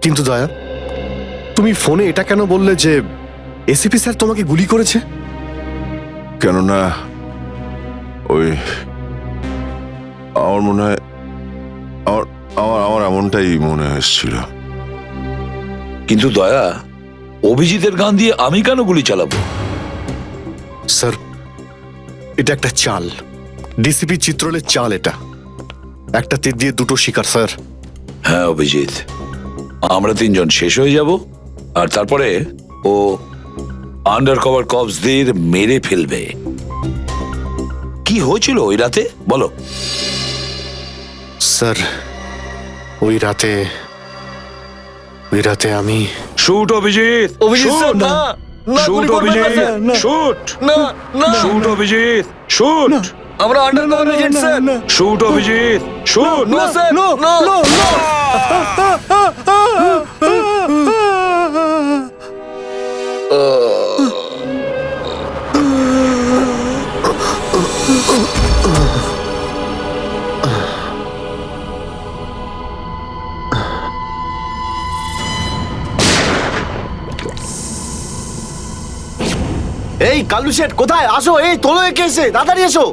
কিন্তু দয়া, তুমি ফোনে এটা কেন বললে যে এসিপি স্যার তোমাকে গুলি করেছে? কেননা ওই আমার মনে হয় আমার এমনটাই মনে হয়েছিল। কিন্তু দয়া, অভিজিতের গান দিয়ে আমি কেন গুলি চালাবো? স্যার, এটা একটা চাল, ডিসিপি চিত্রলের চাল। এটা একটা তীর দিয়ে দুটো শিকার স্যার। হ্যাঁ অভিজিৎ, আমরা তিনজন শেষ হয়ে যাব আর তারপরে ও আন্ডার কভার কপসদের মেরে ফেলবে। কি হয়েছিল ওই রাতে বলো? স্যার, ওই রাতে আমি শুট অভিজিৎ, অভিজিৎ স্যার, না না, শুট গুলি করবেন না অভিজিৎ, স্যার। শুট না না, শুট অভিজিৎ, শুট আমরা undercover agent sir. Shoot Abhijit, shoot. না স্যার, না না। এই কালু শেঠ কোথায়? আসো, এই তোলো একে, এসে তাড়াতাড়ি এসো।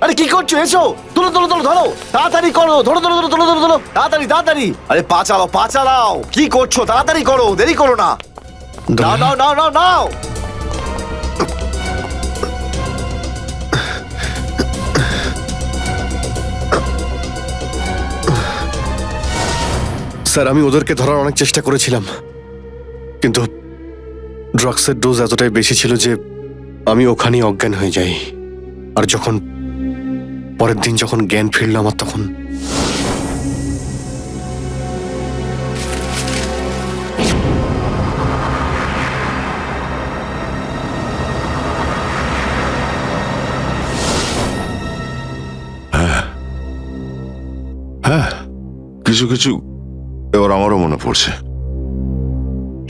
আরে কি করছো? এসো, তোলো তোলো তোলো, ধরো তাড়াতাড়ি করো, ধরো ধরো ধরো, তোলো ধরো ধরো, তাড়াতাড়ি তাড়াতাড়ি। আরে পা চালাও, পা চালাও, কি করছো? তাড়াতাড়ি করো, দেরি করো না। নাও নাও নাও নাও নাও। স্যার, আমি ওদেরকে ধরার অনেক চেষ্টা করেছিলাম, কিন্তু ড্রাগসের ডোজ এতটাই বেশি ছিল যে আমি ওখানেই অজ্ঞান হয়ে যাই। আর যখন পরের দিন যখন জ্ঞান ফিরল আমার, তখন হ্যাঁ, কিছু কিছু এবার আমারও মনে পড়ছে।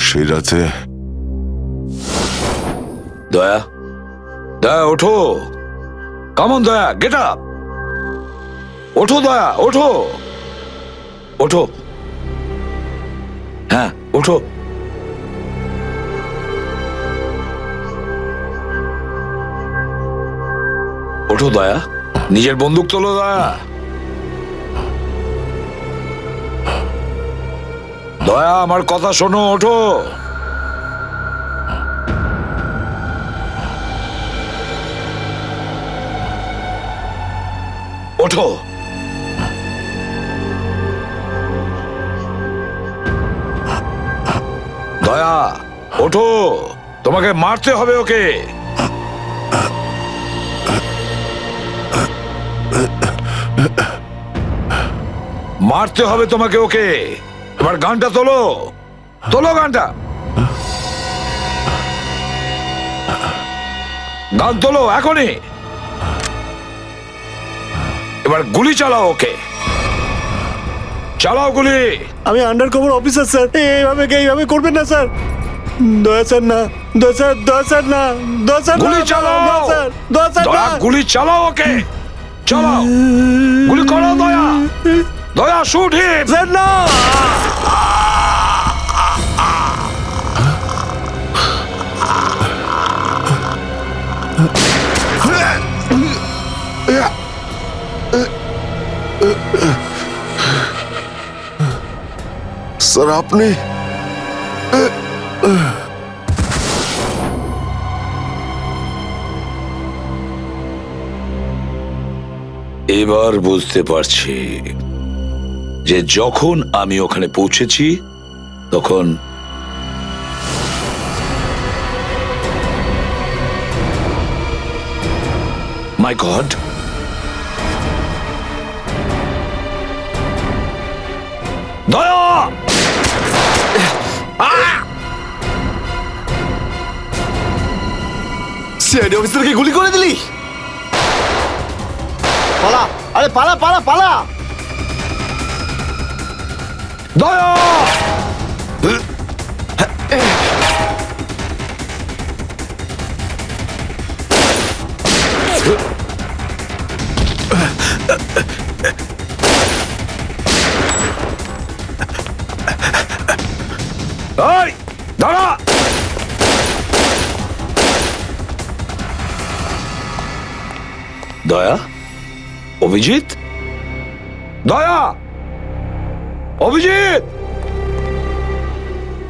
সেই রাতে দয়া, দয়া ওঠো, কামন দয়া, গেট আপ, ওঠো দয়া, ওঠো ওঠো, হ্যাঁ ওঠো। ওঠো দয়া, নিজের বন্দুক তোলো দয়া। দয়া, আমার কথা শোনো, ওঠো। ওঠো। দয়া ওঠো, তোমাকে মারতে হবে ওকে। মারতে হবে তোমাকে ওকে। এবার গানটা তোলো, তোলো গানটা, গান তোলো এখনই। এবার গুলি চালাও ওকে, চালাও গুলি। আমি আন্ডারকভার অফিসার স্যার, এইভাবে করবেন না স্যার। দয়া স্যার না, দয়া স্যার, দয়া স্যার না, দয়া স্যার না, গুলি চালাও, দয়া স্যার, দয়া স্যার না। দয়া গুলি চালাও ওকে, চালাও গুলি করো দয়া, দয়া শুট হিট। স্যার না। স্যার, আপনি এবার বুঝতে পারছি যে যখন আমি ওখানে পৌঁছেছি তখন মাই গড, দয়া, সিআইডি অফিসারকে গুলি করে দিলি? পালা, আরে পালা পালা পালা। দয়া, দয়া, অভিজিৎ, দয়া, অভিজিৎ,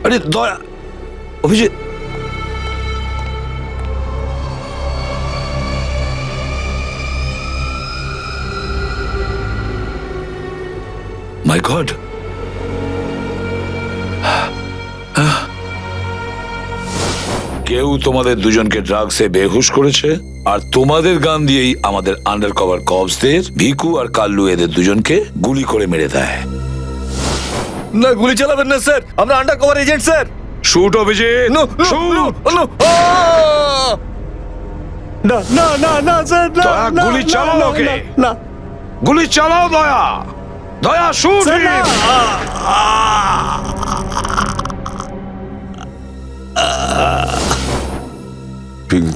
আরে দয়া, অভিজিৎ। মাই গড, কেউ তোমাদের দুজনকে ড্রাগসে বেহুশ করেছে, আর তোমাদের গান দিয়েই আমাদের আন্ডার কভার কপসদের ভিকু আর কাল্লু এদের দুজনকে গুলি করে মেরে দেয়। না, গুলি চালাবেন না স্যার, আমরা under cover agent sir. Shoot Abhijit, shoot. না না না না স্যার, না, দয়া, না, গুলি না, চালাও না, ওকে। না, গুলি চালাও দয়া, দয়া শুট। স্যার, না।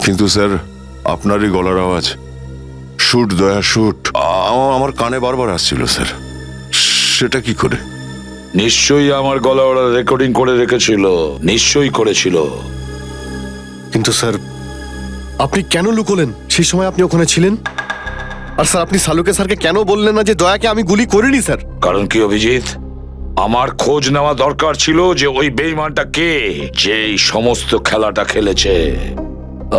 কিন্তু স্যার, আপনারই গলার আওয়াজ, শুট দয়া শুট, আমার কানে বারবার আসছিল স্যার। সেটা কি করে? নিশ্চয়ই আমার গলা ওরা রেকর্ডিং করে রেখেছিল, নিশ্চয়ই করেছিল। কিন্তু স্যার, আপনি কেন লুকোলেন? সেই সময় আপনি ওখানে ছিলেন। আর স্যার, আপনি সালুকে স্যারকে কেন বললেন না যে দয়াকে আমি গুলি করিনি স্যার? কারণ কি অভিজিৎ, আমার খোঁজ নেওয়া দরকার ছিল যে ওই বেঈমানটা কে, যে এই সমস্ত খেলাটা খেলেছে।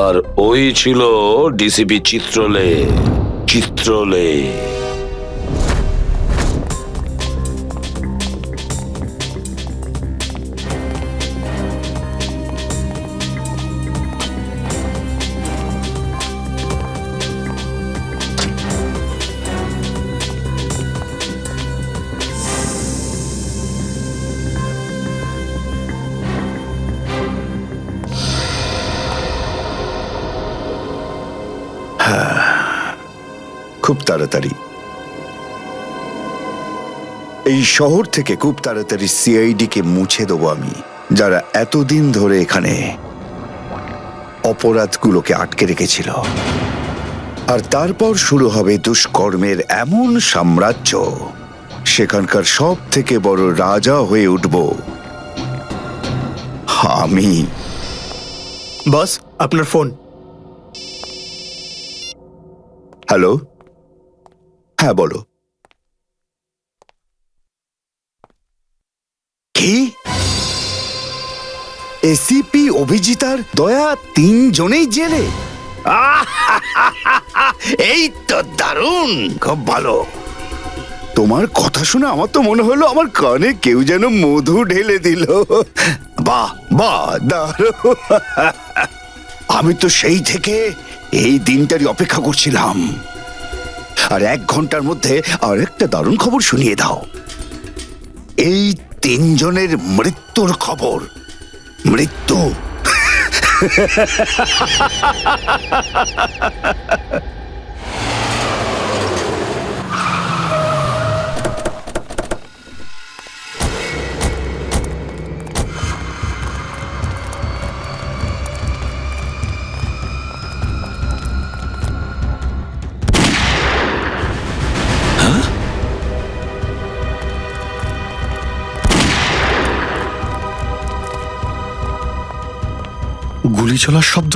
আর ওই ছিল ডিসিপি চিত্রলে। চিত্রলে খুব তাড়াতাড়ি এই শহর থেকে খুব তাড়াতাড়ি সিআইডি কে মুছে দেবো আমি, যারা এতদিন ধরে এখানে অপরাধগুলোকে আটকে রেখেছিল। আর তারপর শুরু হবে দুষ্কর্মের এমন সাম্রাজ্য, সেখানকার সব থেকে বড় রাজা হয়ে উঠব আমি। বস, আপনার ফোন। হ্যালো, হ্যাঁ বলো। কি? এসিপি অভিজিৎ আর দয়া তিনজনেই জেলে? এই তো দারুণ, খুব ভালো। তোমার কথা শুনে আমার তো মনে হলো আমার কানে কেউ যেন মধু ঢেলে দিল। বাহ বাহ, দারুণ। আমি তো সেই থেকে এই দিনটারই অপেক্ষা করছিলাম। আর 1 ঘন্টার মধ্যে আরেকটা দারুণ খবর শুনিয়ে দাও। এই তিনজনের মৃত্যুর খবর। মৃত্যু। গুলি চলার শব্দ।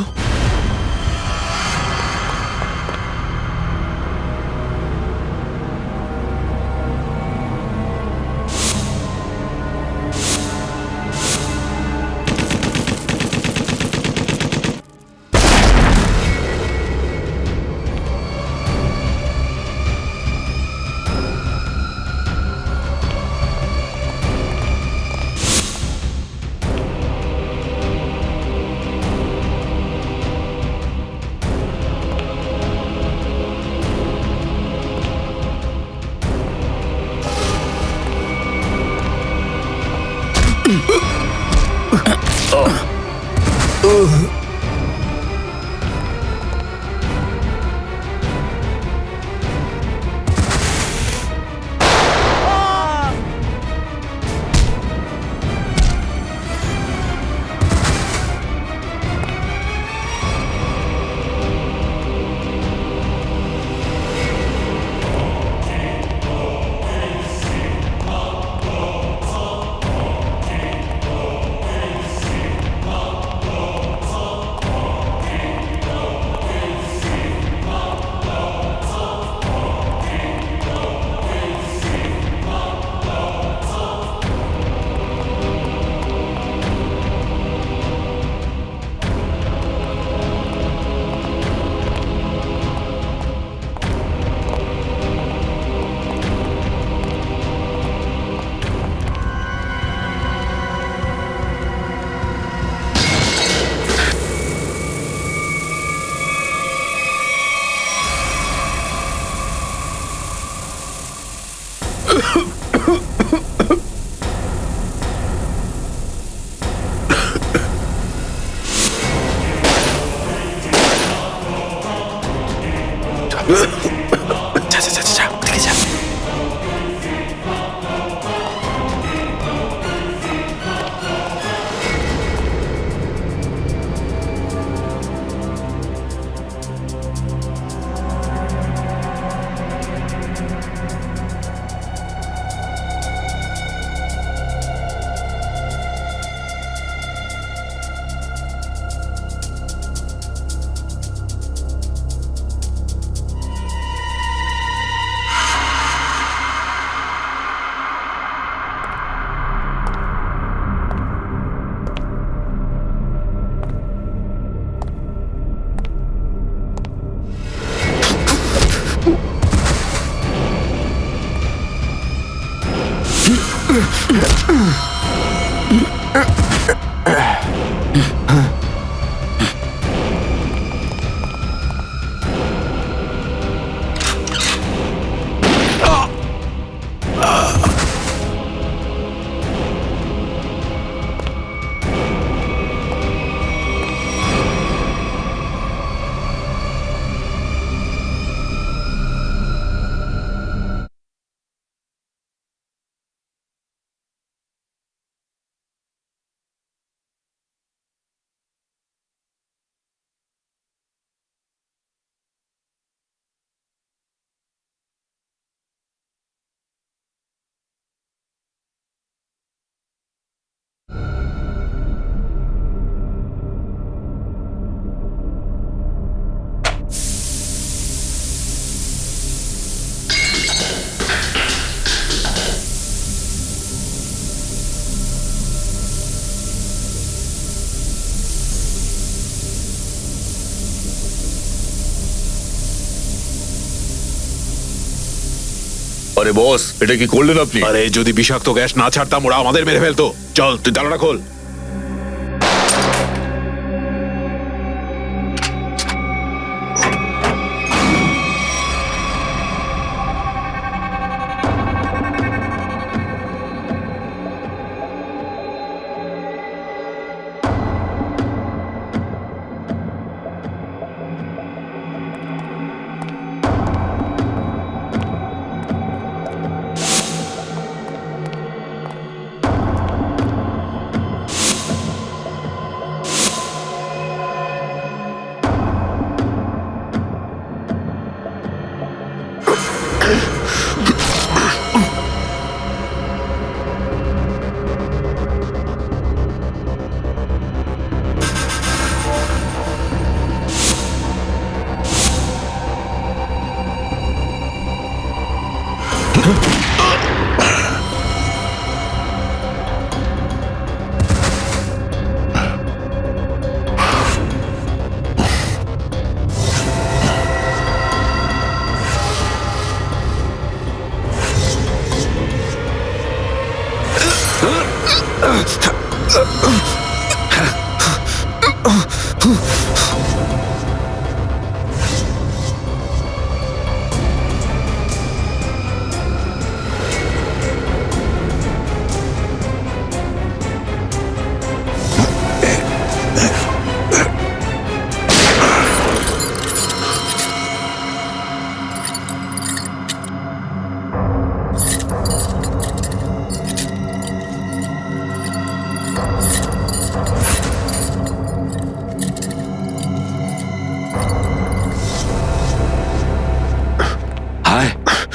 আরে বস, এটা কি করলেন আপনি? আরে যদি বিষাক্ত গ্যাস না ছাড়তাম ওরা আমাদের মেরে ফেলতো। চল তুই তালাটা খোল।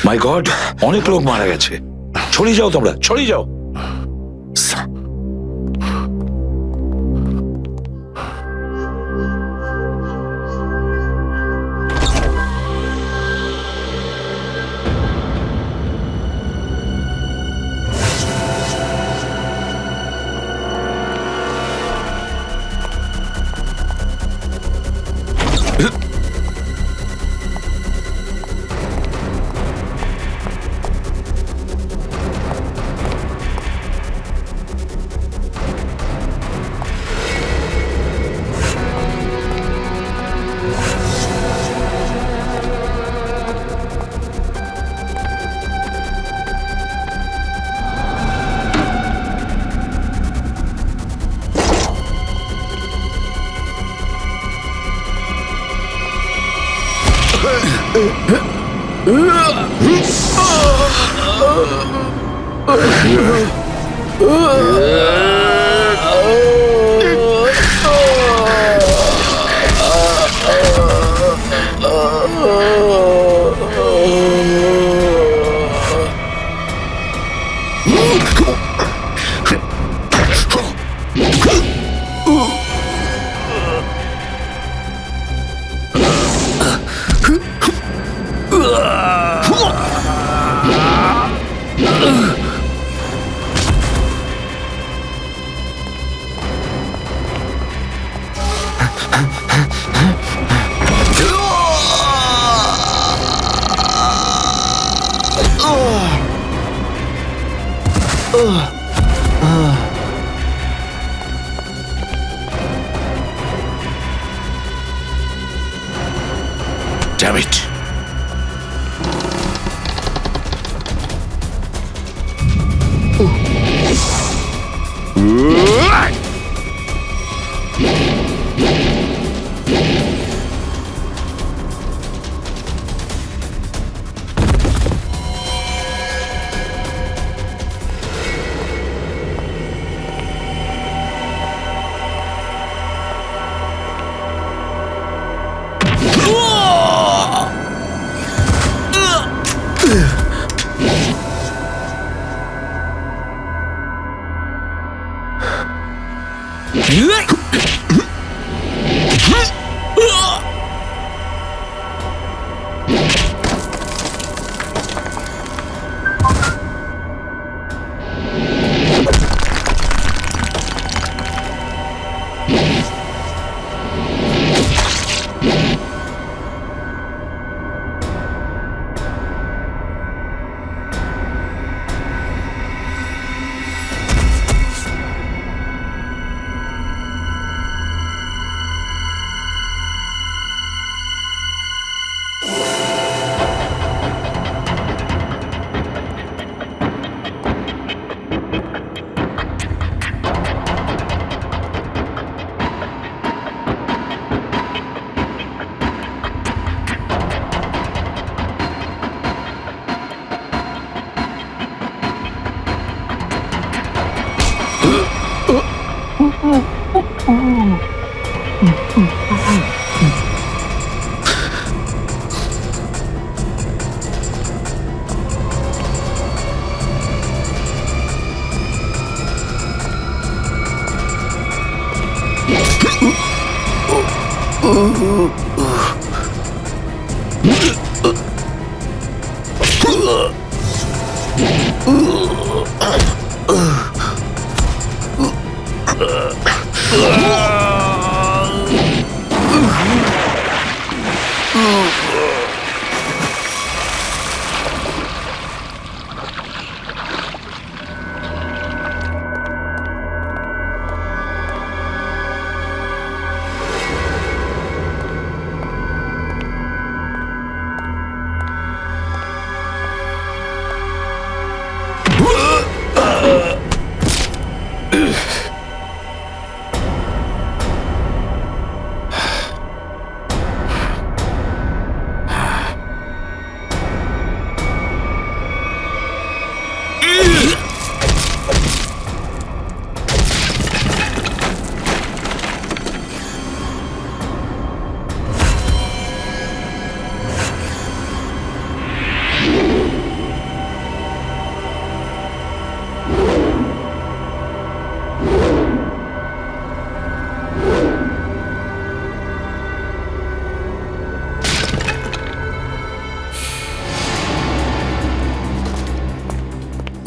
মাই গড, অনেক লোক মারা গেছে। ছড়িয়ে যাও তোমরা, ছড়িয়ে যাও। Damn it.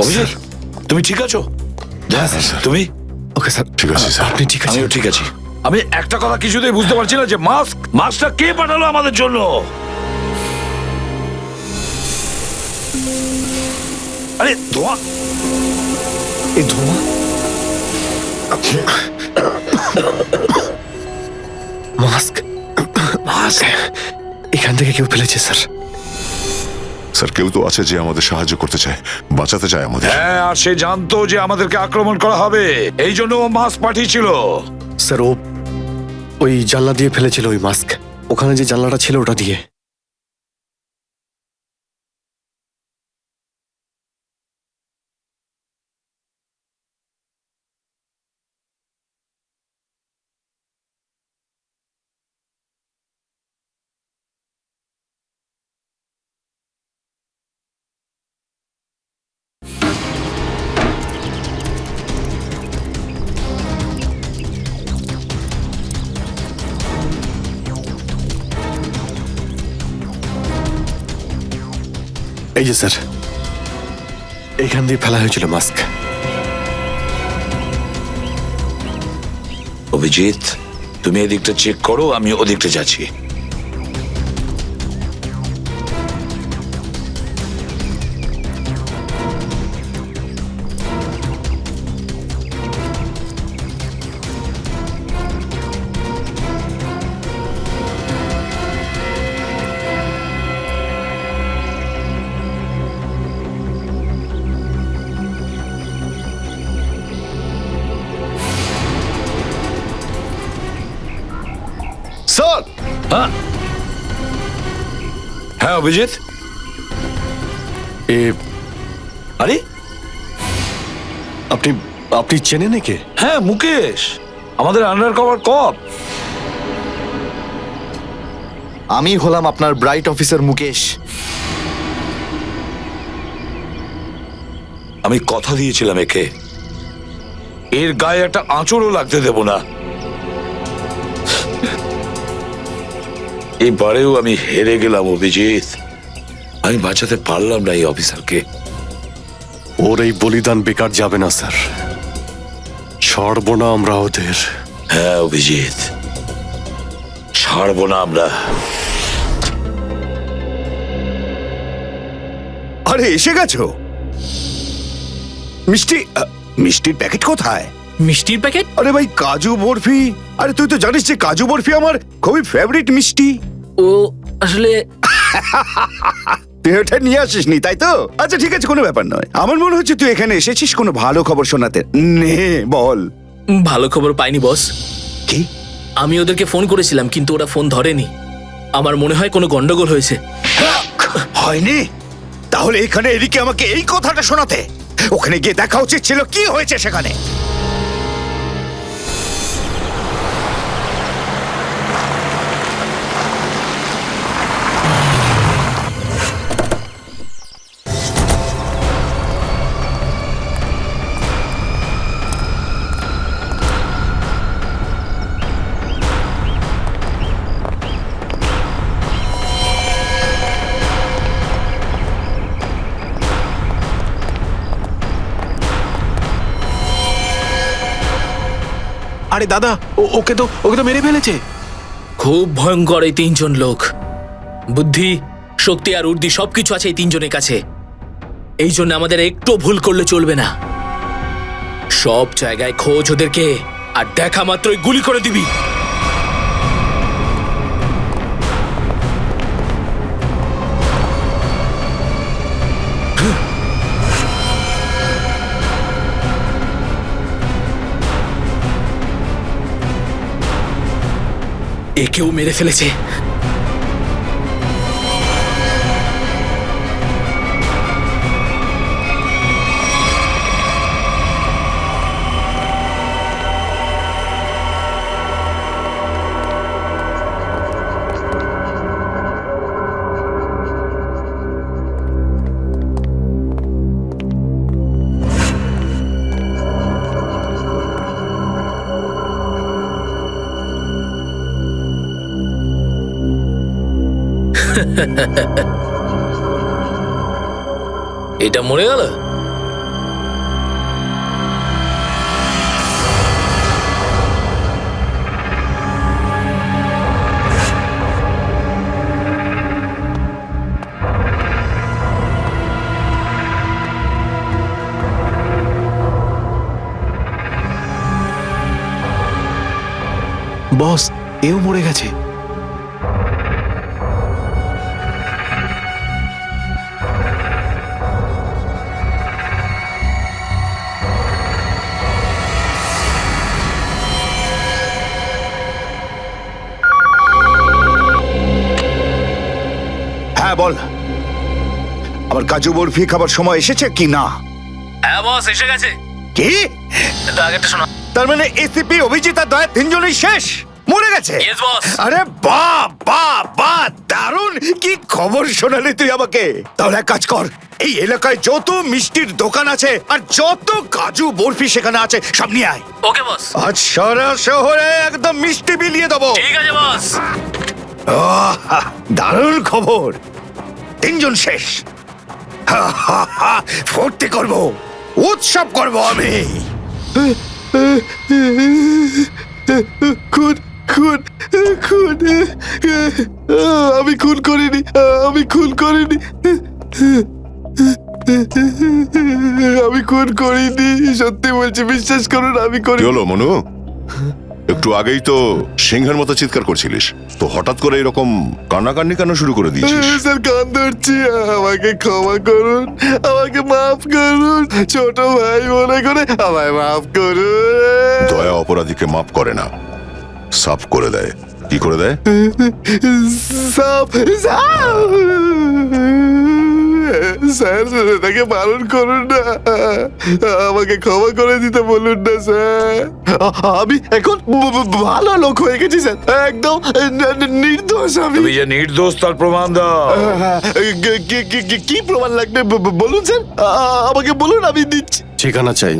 অভিজিৎ, তুমি ঠিক আছো? তুমি? ওকে স্যার, ঠিক আছে, স্যার। আপনি ঠিক আছেন? আমিও ঠিক আছি। আমি একটা কথা কিছুতেই বুঝতে পারছি না যে মাস্কটা কে পাঠালো আমাদের জন্য? আরে ধোঁয়া, এই ধোঁয়া মাস্ক এখান থেকে কেউ ফেলেছে স্যার। স্যার, কেউ তো আছে যে আমাদের সাহায্য করতে চায়, বাঁচাতে চায় আমাদের। হ্যাঁ, আর সে জানতো যে আমাদেরকে আক্রমণ করা হবে, এই জন্য ও মাস্ক পাঠিয়েছিল। স্যার, ও ওই জানলা দিয়ে ফেলেছিল ওই মাস্ক, ওখানে যে জানলাটা ছিল ওটা দিয়ে। এই যে স্যার, এইখান দিয়ে ফেলা হয়েছিল মাস্ক। অভিজিৎ, তুমি এদিকটা চেক করো, আমি ওদিকটা যাচ্ছি। স্যার, হ্যাঁ অভিজিৎ, এ আরে আপনি আপনি চেনেন একে? হ্যাঁ মুকেশ, আমাদের আন্ডার কভার কপ। আমি হলাম আপনার ব্রাইট অফিসার মুকেশ। আমি কথা দিয়েছিলাম একে, এর গায়ে একটা আঁচড়ও লাগতে দেব না। এবারেও আমি হেরে গেলাম অভিজিৎ, আমি বাঁচাতে পারলাম না এই অফিসারকে। ওর এই বলিদান বেকার যাবে না স্যার, ছাড়বো না আমরা ওদের। হ্যাঁ অভিজিৎ, ছাড়বো না আমরা। আরে এসে গেছো? মিষ্টির প্যাকেট কোথায়? মিষ্টির প্যাকেট? আরে ভাই, কাজু বরফি। আরে তুই তো জানিস যে কাজু বরফি আমার খুবই ফেভারিট মিষ্টি। ও আসলে তুই ওটা নিয়ে আসিসনি তাই তো? আচ্ছা ঠিক আছে, কোনো ব্যাপার নয়। আমার মনে হচ্ছে তুই এখানে এসেছিস কোনো ভালো খবর শোনাতে। নে বল। ভালো খবর পাইনি বস। কি? আমি ওদেরকে ফোন করেছিলাম কিন্তু ওরা ফোন ধরেনি। আমার মনে হয় কোনো গন্ডগোল হয়েছে। হয়নি? তাহলে এখানে এদিকে আমাকে এই কথাটা শোনাতে? ওখানে গিয়ে দেখা উচিত ছিল কি হয়েছে সেখানে। আরে দাদা, ওকে তো মেরে ফেলেছে। খুব ভয়ঙ্কর এই তিনজন লোক। বুদ্ধি, শক্তি আর উর্দি সবকিছু আছে এই তিনজনের কাছে। এই জন্য আমাদের একটু ভুল করলে চলবে না। সব জায়গায় খোঁজ ওদেরকে, আর দেখা মাত্রই গুলি করে দিবি। একেও মেরে ফেলেছে। এটা মরে গেল। বস, এও মরে গেছে। হ্যাঁ বল, আমার কাজু বরফি খাবার সময় এসেছে কি না? হ্যাঁ বস, এসে গেছে। কি? আগেরটা শোনা। তার মানে এসিপি অভিজিৎ আর দয়া তিনজনই শেষ, মরে গেছে? Yes, boss. আরে বাহ বাহ বাহ, দারুণ! কি খবর শোনালি তুই আমাকে। তাহলে এক কাজ কর, এই এলাকায় যত মিষ্টির দোকান আছে আর যত কাজু বরফি সেখানে আছে সব নিয়ে আয়। ওকে বস। আজ সারা শহরে একদম মিষ্টি বিলিয়ে দেবো। ঠিক আছে বস। দারুণ খবর, তিনজন শেষ। ফুর্তি করব, উৎসব করব আমি। খুন খুন খুন আমি খুন করিনি, আমি খুন করিনি, আমি খুন করিনি, সত্যি বলছি, বিশ্বাস করুন আমি কি করি। হলো মনু? একটু আগেই তো সিংহের মতো চিৎকার করছিলিস, তো হঠাৎ করে এরকম কান্নাকান্নি কেন শুরু করে দিয়েছিস? স্যার কান ধরছি, আমাকে ক্ষমা করুন, আমাকে মাফ করুন, ছোট ভাই মনে করে আমায় মাফ করুন। দয়া অপরাধীকে মাপ করে না, সাফ করে দেয়। কি করে দেয়? সাপ সাপ স্যার, তাকে বারণ করুন না, আমাকে ক্ষমা করে দিতে বলুন না স্যার। আমি এখন ভালো লোক হয়ে গেছি স্যার, একদম নির্দোষ আমি। তুমি যে নির্দোষ তার প্রমাণ দাও। কি প্রমাণ লাগবে বলুন স্যার, আমাকে বলুন, আমি দিচ্ছি। ঠিকানা চাই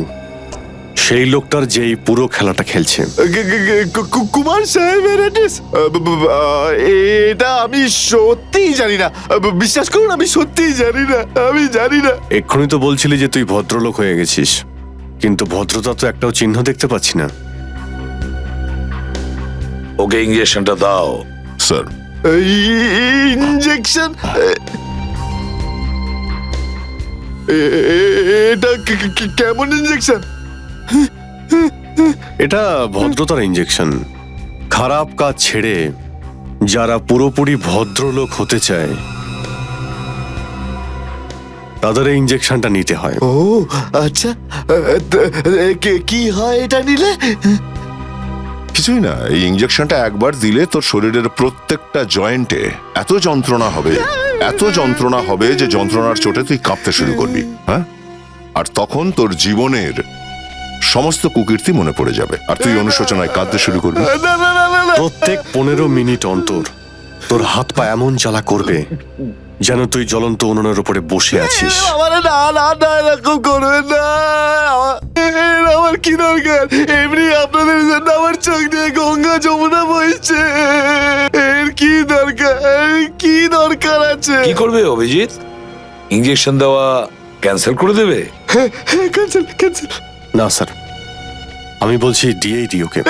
সেই লোকটার যেই পুরো খেলাটা খেলছে। কুমার সাহেবের অ্যাড্রেস? এটা আমি সত্যিই জানি না, বিশ্বাস করুন, আমি সত্যিই জানি না, আমি জানি না। এক্ষুনি তো বলছিলি যে তুই ভদ্রলোক হয়ে গেছিস, কিন্তু ভদ্রতা তো একটাও চিহ্ন দেখতে পাচ্ছি না। ওকে ইঞ্জেকশনটা দাও। Sir, injection? এটা কেমন ইঞ্জেকশন? এটা ভদ্রতার ইঞ্জেকশন। খারাপ কাজ ছেড়ে যারা পুরোপুরি ভদ্রলোক হতে চায় তাদের এই ইঞ্জেকশনটা নিতে হয়। ও আচ্ছা, কি হয় এটা নিলে? কিছুই না, এই ইঞ্জেকশনটা একবার দিলে তোর শরীরের প্রত্যেকটা জয়েন্টে এত যন্ত্রণা হবে, এত যন্ত্রণা হবে যে যন্ত্রণার চোটে তুই কাঁপতে শুরু করবি। হ্যাঁ, আর তখন তোর জীবনের সমস্ত কুকীর্তি মনে পড়ে যাবে, আর তুই অনুশোচনায় কাঁদতে শুরু করবি। প্রত্যেক 15 মিনিট অন্তর তোর হাত পা এমন জ্বালা করবে যেন তুই জ্বলন্ত উনুনের উপরে বসে আছিস। এরকম করবেন না, আমার কি দরকার? এমনি আপনাদের জন্য আমার চোখ দিয়ে গঙ্গা যমুনা বইছে, এর কি দরকার? কি দরকার আছে? কি করবে অভিজিৎ? ইঞ্জেকশন দেওয়া ক্যান্সেল করে দেবে? Cancel cancel? না স্যার, আমি বলছি দিয়েই দিই ওকে।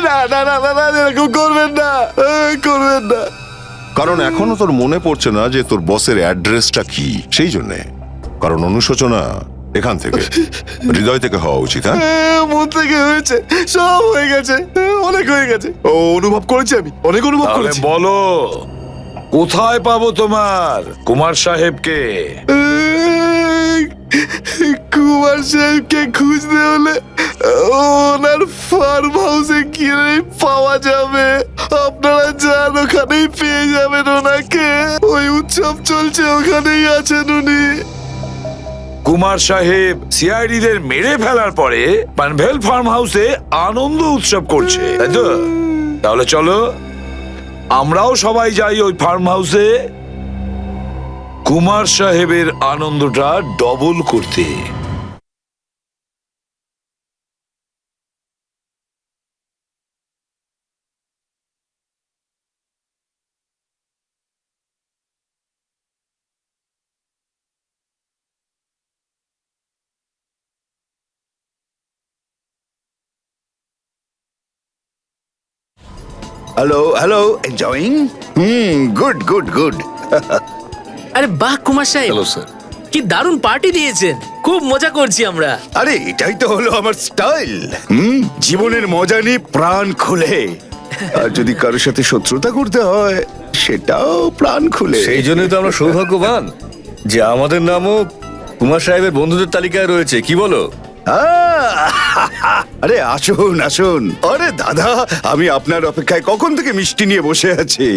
না না না না, এরকম করবেন না, করবেন না। কারণ এখনো তোর মনে পড়ছে না যে তোর বসের অ্যাড্রেসটা কি, সেই জন্যে। কারণ অনুশোচনা এখান থেকে, হৃদয় থেকে হওয়া উচিত। হ্যাঁ, মন থেকে হয়েছে, সব হয়ে গেছে, অনেক হয়ে গেছে, অনুভব করেছি আমি, অনেক অনুভব তাহলে করেছি। বলো, কোথায় পাবো তোমার কুমার সাহেবকে? কুমার সাহেবকে খুঁজতে হলে ওনার ফার্ম হাউসে গিয়ে পাওয়া যাবে। আপনারা যান, ওখানেই পেয়ে যাবেন ওনাকে। ওই উৎসব চলছে, ওখানেই আছেন উনি। কুমার সাহেব সিআইডিদের মেরে ফেলার পরে পানভেল ফার্ম হাউসে আনন্দ উৎসব করছে, তাই তো? তাহলে চলো আমরাও সবাই যাই ওই ফার্ম হাউসে কুমার সাহেবের আনন্দটা ডবল করতে। Hello hello, enjoying? Good good good. আরে বাহ কুমার সাহেব, হ্যালো স্যার। কি দারুণ পার্টি দিয়েছেন, খুব মজা করছি আমরা। আরে এটাই তো হলো আমার স্টাইল। জীবনের মজা নিয়ে প্রাণ খুলে, আর যদি কারোর সাথে শত্রুতা করতে হয় সেটাও প্রাণ খুলে। সেই জন্যই তো আমরা সৌভাগ্যবান যে আমাদের নামও কুমার সাহেবের বন্ধুদের তালিকায় রয়েছে, কি বলো? আরে আসুন আসুন। আরে দাদা, আমি আপনার অপেক্ষায় কখন থেকে মিষ্টি নিয়ে বসে আছি।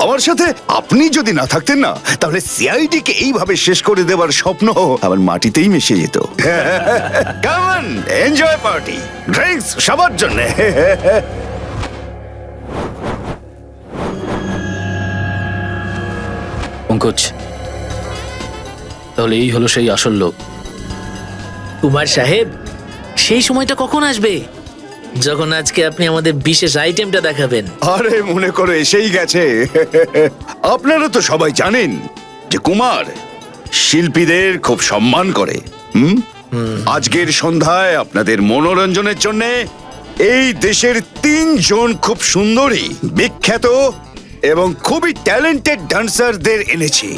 আমার সাথে আপনি যদি না থাকতেন না, তাহলে সিআইডি কে এইভাবে শেষ করে দেওয়ার স্বপ্ন আমার মাটিতেই মিশে যেত। কেমন এনজয় পার্টি, ড্রিঙ্কস সবার জন্য। পঙ্কজ, তাহলে এই হলো সেই আসল লোক। কুমার সাহেব, সেই সময়টা কখন আসবে যখন আজকে আপনি আমাদের বিশেষ আইটেমটা দেখাবেন? আরে মনে করো এসেই গেছে। আপনারা তো সবাই জানেন যে কুমার শিল্পীদের খুব সম্মান করে। আজকের সন্ধ্যায় আপনাদের মনোরঞ্জনের জন্য এই দেশের 3 জন খুব সুন্দরী, বিখ্যাত এবং খুবই ট্যালেন্টেড ডান্সারদের এনেছি।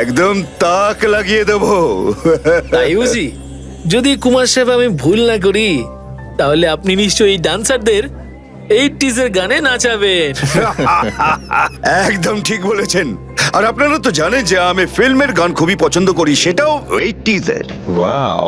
একদম তাক লাগিয়ে দেবো। তাই বুঝি? যদি কুমার সাহেব আমি ভুল না করি তাহলে আপনি নিশ্চয়ই এই ডান্সারদের 80s এর গানে নাচাবেন। একদম ঠিক বলেছেন। আর আপনারা তো জানেন যে আমি ফিল্মের গান খুবই পছন্দ করি, সেটাও 80s এর। ওয়াও।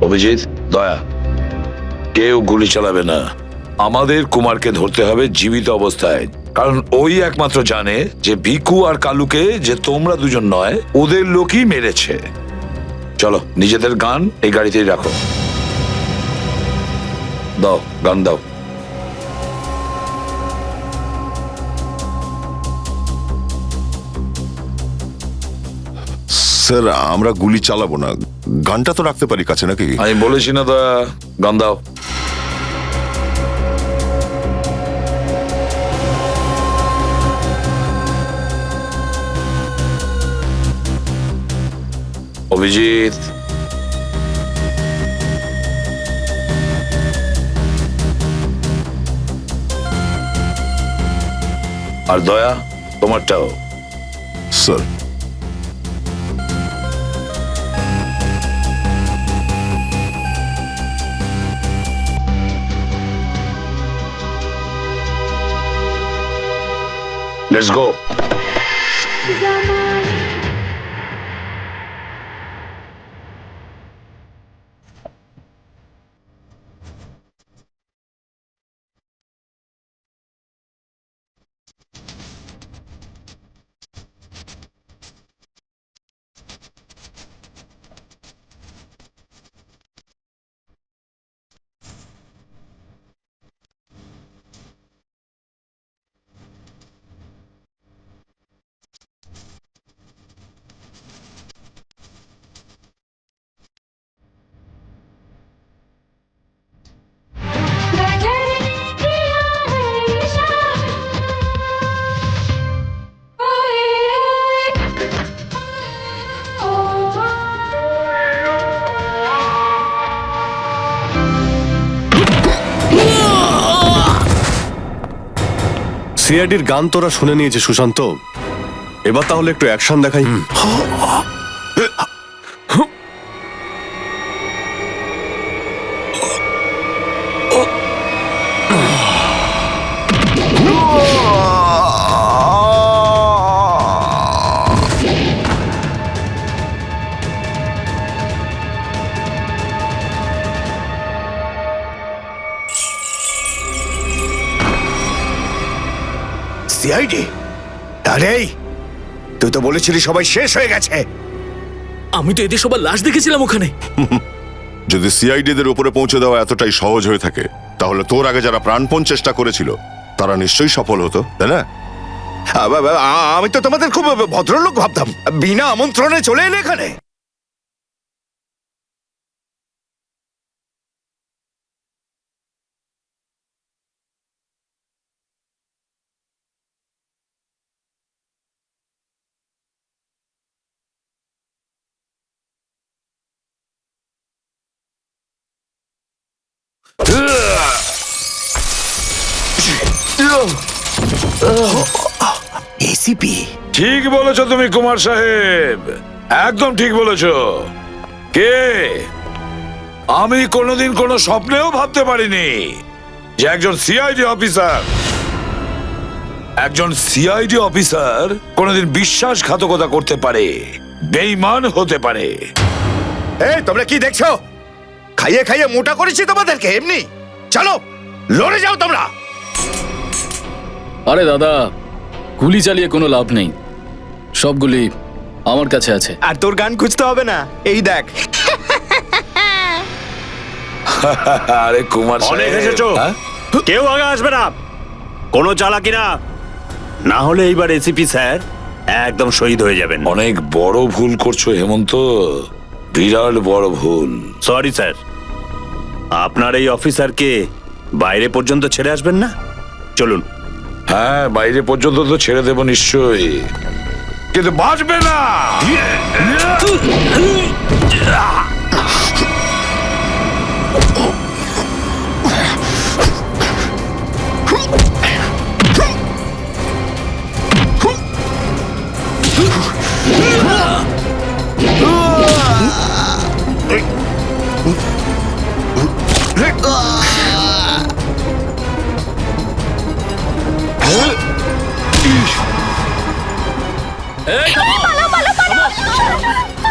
অভিজিৎ, দয়া, কেউ গুলি চালাবে না। আমাদের কুমারকে ধরতে হবে জীবিত অবস্থায়, কারণ ওই একমাত্র জানে যে ভিকু আর কালুকে যে তোমরা দুজন নয়, ওদের লোকই মেরেছে। চলো, নিজেদের গান এই গাড়িতেই রাখো। দাও, গান দাও। স্যার, আমরা গুলি চালাবো না, গানটা তো রাখতে পারি কাছে নাকি? আমি বলেছি না দয়া, গান দাও। অভিজিৎ, আর দয়া, তোমারটাও। Sir, let's go. সিআইডির গান তোরা শুনে নিয়েছে সুশান্ত, এবার তাহলে একটু অ্যাকশন দেখাই। সিআইডি? আরে তুই তো বলেছিলি সবাই শেষ হয়ে গেছে। আমি তো এদের সবার লাশ দেখেছিলাম ওখানে। যদি সিআইডিদের উপরে পৌঁছে দেওয়া এতটাই সহজ হয়ে থাকে, তাহলে তোর আগে যারা প্রাণপণ চেষ্টা করেছিল তারা নিশ্চয়ই সফল হতো, তাই না? আমি তো তোমাদের খুব ভদ্রলোক ভাবতাম, বিনা আমন্ত্রণে চলে এলে এখানে। এসিপি ঠিক বলেছো তুমি কুমার সাহেব, একদম ঠিক বলেছো। কে? আমি কোনোদিন কোনো স্বপ্নেও ভাবতে পারিনি যে একজন সিআইডি অফিসার কোনোদিন বিশ্বাসঘাতকতা করতে পারে, বেঈমান হতে পারে। এই তোমরা কি দেখছো? খাইয়ে খাইয়ে মোটা করেছি তোমাদেরকে এমনি। চলো লড়ে যাও তোমরা। আরে দাদা, গুলি চালিয়ে কোনো লাভ নেই, সবগুলি আমার কাছে আছে। আর তোর গান খুঁজতে হবে না, এই দেখ। আরে কুমার অনেক সাহেব, এসেছো। হ্যাঁ? কেউ আগে আসবে না, কোনো চালাকি না, না হলে এইবার এসিপি স্যার একদম শহীদ হয়ে যাবেন। অনেক বড় ভুল করছো হেমন্ত, বিরাট বড় ভুল। সরি স্যার, আপনার এই অফিসারকে বাইরে পর্যন্ত ছেড়ে আসবেন না? চলুন। হ্যাঁ, বাইরে পর্যন্ত তো ছেড়ে দেবো নিশ্চয়ই, কিন্তু বাঁচবে না।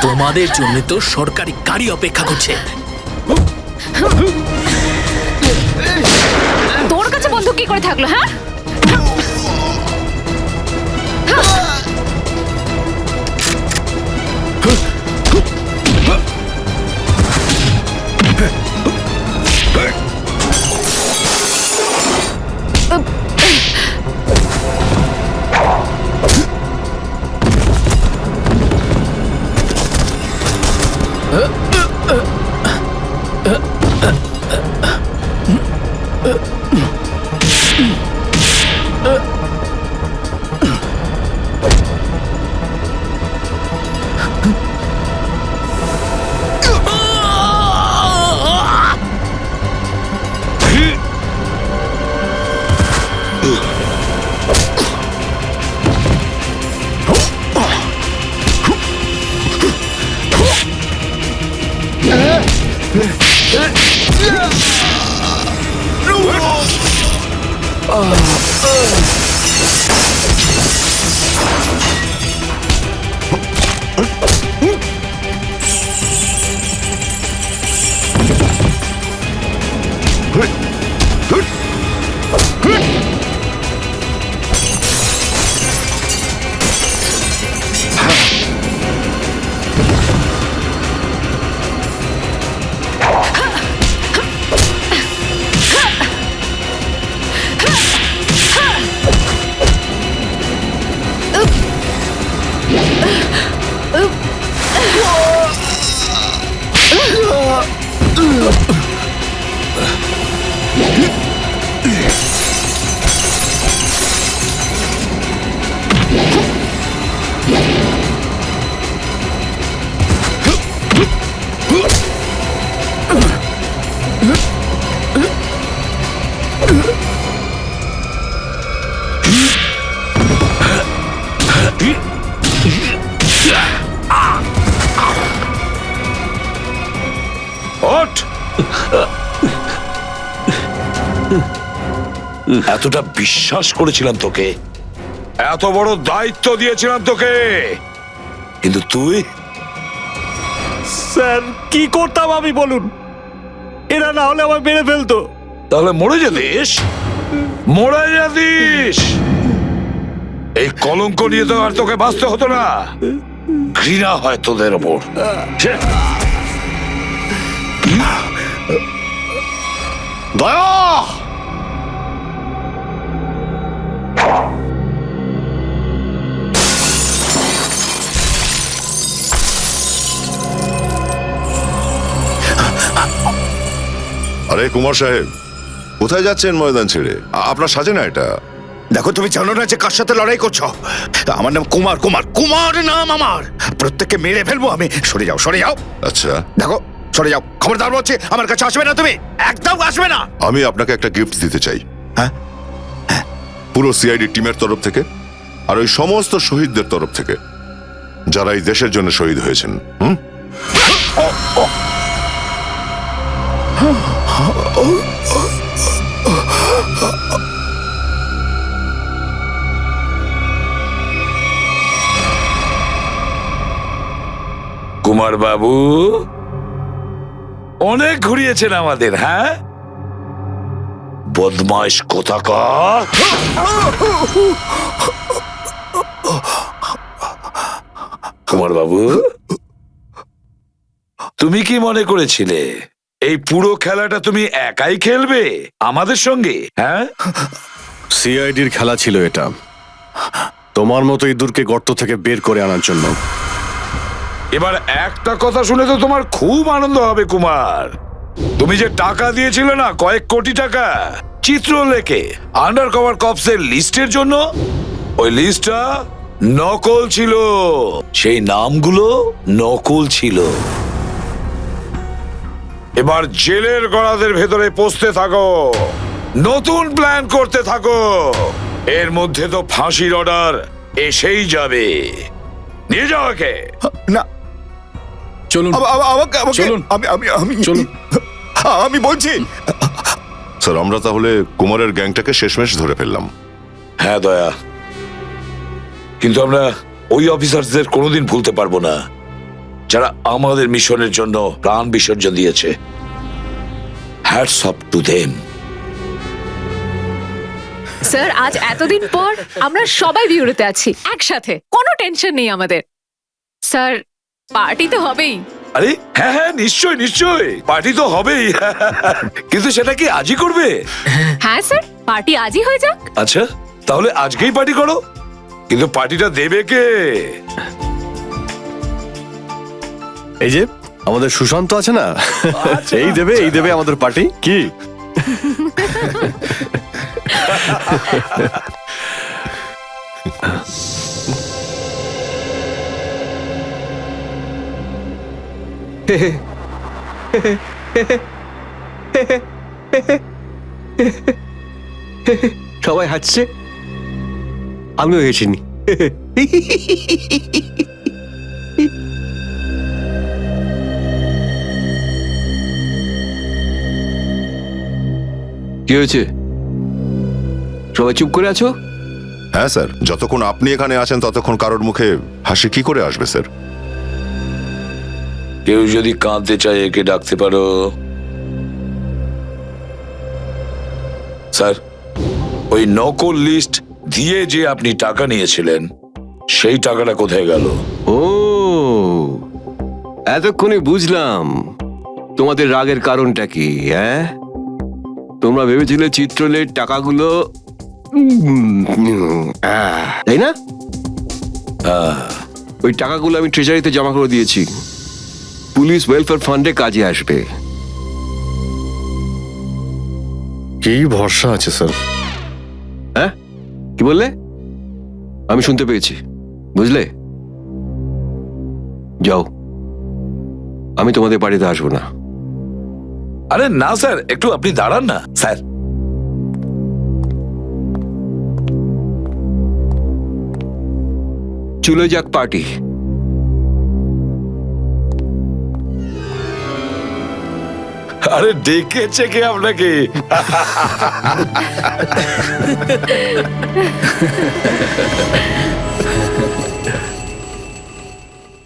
তোমাদের জন্য তো সরকারি গাড়ি অপেক্ষা করছে। তোর কাছে বন্দুক কি করে থাকলো? হ্যাঁ, ওঠ! এতটা বিশ্বাস করেছিলাম তোকে, এত বড় দায়িত্ব দিয়েছিলাম তোকে, কিন্তু তুই। স্যার কি করতাম আমি বলুন? এরা না হলে আমার মেরে ফেলতো। তাহলে মরে যেতিস, মরে যেতিস। এই কলঙ্ক নিয়ে তো আর তোকে বাঁচতে হতো না। ঘৃণা হয় তোদের ওপর। দয়া! আরে কুমার সাহেব, কোথায় যাচ্ছেন ময়দান ছেড়ে? আপনার সাজে না এটা। দেখো তুমি জানো না যে কার সাথে লড়াই করছো? আমার নাম কুমার, কুমার, কুমার নাম আমার। প্রত্যেককে মেরে ফেলবো আমি। সরে যাও, সরে যাও। আচ্ছা, দেখো সরে যাও, খবরদার বলছি আমার কাছে আসবে না তুমি, একদম আসবে না। আমি আপনাকে একটা গিফট দিতে চাই। হ্যাঁ? পুরো সিআইডি টিমের তরফ থেকে আর ওই সমস্ত শহীদদের তরফ থেকে যারা এই দেশের জন্য শহীদ হয়েছেন। কুমার বাবু অনেক ঘুরিয়েছেন আমাদের, হ্যাঁ? বদমাইশ কোথাকার। কুমার বাবু, তুমি কি মনে করেছিলে এই পুরো খেলাটা তুমি একাই খেলবে আমাদের সঙ্গে? হ্যাঁ, সিআইডির খেলা ছিল এটা, তোমার মতো ইঁদুরকে গর্ত থেকে বের করে আনার জন্য। এবার একটা কথা শুনে তো তোমার খুব আনন্দ হবে কুমার। তুমি যে টাকা দিয়েছিলে না, কয়েক কোটি টাকা চিত্রলেখে আন্ডার কভার কপসের লিস্টের জন্য, ওই লিস্টটা নকল ছিল, সেই নামগুলো নকল ছিল। এবার জেলের গড়াদের ভেতরে পৌঁছতে থাকো, নতুন প্ল্যান করতে থাকো। এর মধ্যে তো ফাঁসির অর্ডার এসেই যাবে। নিয়ে যাও একে। না, চলুন চলুন। চলুন। আমি বলছি স্যার, আমরা তাহলে কুমারের গ্যাংটাকে শেষমেশ ধরে ফেললাম। হ্যাঁ দয়া, কিন্তু আমরা ওই অফিসারদের কোনোদিন ভুলতে পারবো না যারা আমাদের মিশনের জন্য প্রাণ বিসর্জন দিয়েছে। Hats off to them. Sir, আজ এতদিন পর আমরা সবাই বিউরোতে আছি একসাথে, কোনো টেনশন নেই আমাদের। স্যার, পার্টি তো হবেই। আরে হ্যাঁ হ্যাঁ, নিশ্চয় নিশ্চয়, পার্টি তো হবেই। কিন্তু সেটা কি আজই করবে? হ্যাঁ স্যার, পার্টি আজই হয়ে যাক। আচ্ছা, তাহলে আজকেই পার্টি করো, কিন্তু পার্টিটা দেবে কে? এই যে আমাদের সুশান্ত আছে না, এই দেবে আমাদের পার্টি। কি সবাই হাসছে, আমিও হেসিনি। কি হয়েছে? সবাই চুপ করে আছো? হ্যাঁ স্যার, যতক্ষণ আপনি এখানে আছেন ততক্ষণ কারোর মুখে হাসি কি করে আসবে স্যার? কেউ যদি কাঁদতে চায় একে ডাকতে পারো। স্যার, ওই নকল লিস্ট দিয়ে যে আপনি টাকা নিয়েছিলেন, সেই টাকাটা কোথায় গেল? ও, এতক্ষণে বুঝলাম তোমাদের রাগের কারণটা কি। হ্যাঁ, তোমরা ভেবেছিলে চিত্রলের টাকাগুলো, তাই না? ওই টাকাগুলো আমি ট্রেজারিতে জমা করে দিয়েছি, পুলিশ ওয়েলফেয়ার ফান্ডে কাজে আসবে। কি ভরসা আছে স্যার? হ্যাঁ, কি বললে? আমি শুনতে পেয়েছি, বুঝলে? যাও, আমি তোমাদের বাড়িতে আসবো না। আরে না স্যার, একটু আপনি দাঁড়ান না স্যার। চলে যাক পার্টি। আরে ডেকেছে কে আপনাকে?